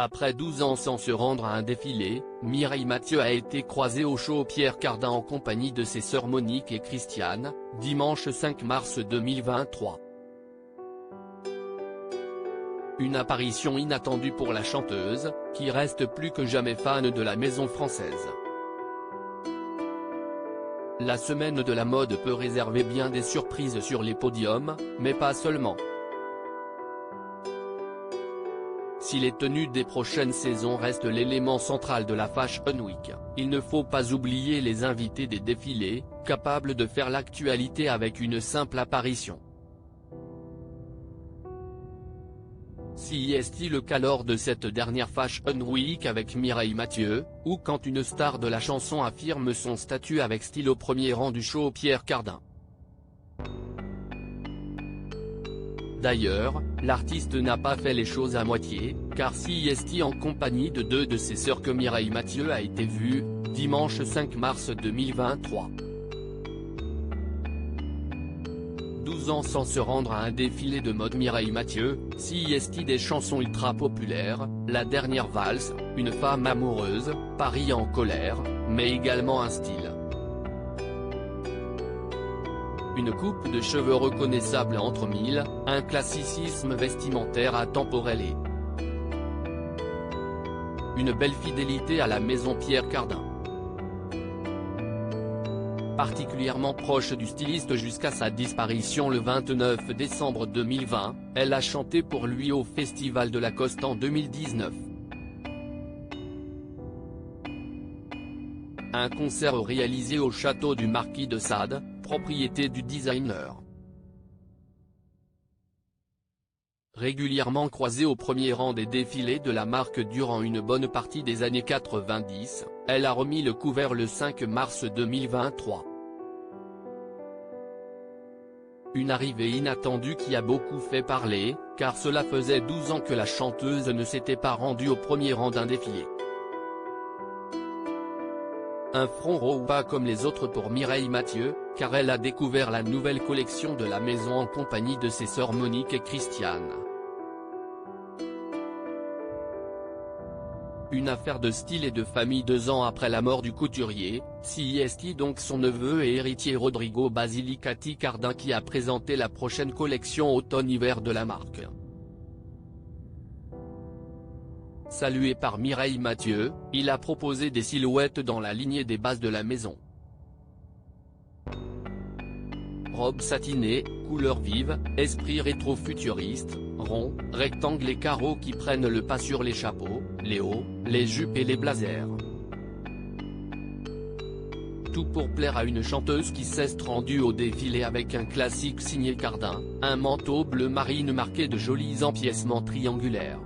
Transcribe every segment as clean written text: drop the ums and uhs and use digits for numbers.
Après 12 ans sans se rendre à un défilé, Mireille Mathieu a été croisée au show Pierre Cardin en compagnie de ses sœurs Monique et Christiane, dimanche 5 mars 2023. Une apparition inattendue pour la chanteuse, qui reste plus que jamais fan de la maison française. La semaine de la mode peut réserver bien des surprises sur les podiums, mais pas seulement. Si les tenues des prochaines saisons restent l'élément central de la Fashion Week, il ne faut pas oublier les invités des défilés, capables de faire l'actualité avec une simple apparition. Si est-il le cas lors de cette dernière Fashion Week avec Mireille Mathieu, ou quand une star de la chanson affirme son statut avec style au premier rang du show Pierre Cardin. D'ailleurs, l'artiste n'a pas fait les choses à moitié, car si est en compagnie de deux de ses sœurs que Mireille Mathieu a été vue, dimanche 5 mars 2023. 12 ans sans se rendre à un défilé de mode. Mireille Mathieu, si est des chansons ultra populaires, La dernière valse, Une femme amoureuse, Paris en colère, mais également un style. Une coupe de cheveux reconnaissable entre mille, un classicisme vestimentaire intemporel et une belle fidélité à la maison Pierre Cardin. Particulièrement proche du styliste jusqu'à sa disparition le 29 décembre 2020, elle a chanté pour lui au Festival de la Coste en 2019. Un concert réalisé au château du Marquis de Sade, propriété du designer. Régulièrement croisée au premier rang des défilés de la marque durant une bonne partie des années 90, elle a remis le couvert le 5 mars 2023. Une arrivée inattendue qui a beaucoup fait parler, car cela faisait 12 ans que la chanteuse ne s'était pas rendue au premier rang d'un défilé. Un front rond pas comme les autres pour Mireille Mathieu, car elle a découvert la nouvelle collection de la maison en compagnie de ses sœurs Monique et Christiane. Une affaire de style et de famille 2 ans après la mort du couturier, si est donc son neveu et héritier Rodrigo Basilicati Cardin qui a présenté la prochaine collection automne-hiver de la marque. Salué par Mireille Mathieu, il a proposé des silhouettes dans la lignée des bases de la maison. Robe satinée, couleurs vives, esprit rétro-futuriste, rond, rectangle et carreaux qui prennent le pas sur les chapeaux, les hauts, les jupes et les blazers. Tout pour plaire à une chanteuse qui s'est rendue au défilé avec un classique signé Cardin, un manteau bleu marine marqué de jolis empiècements triangulaires.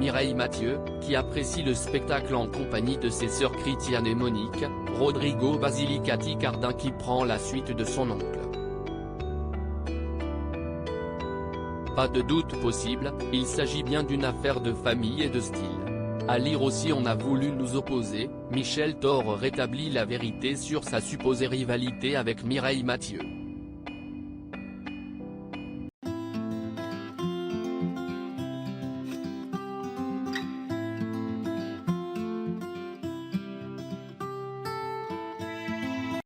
Mireille Mathieu, qui apprécie le spectacle en compagnie de ses sœurs Christiane et Monique, Rodrigo Basilicati Cardin qui prend la suite de son oncle. Pas de doute possible, il s'agit bien d'une affaire de famille et de style. À lire aussi On a voulu nous opposer, Michel Thor rétablit la vérité sur sa supposée rivalité avec Mireille Mathieu.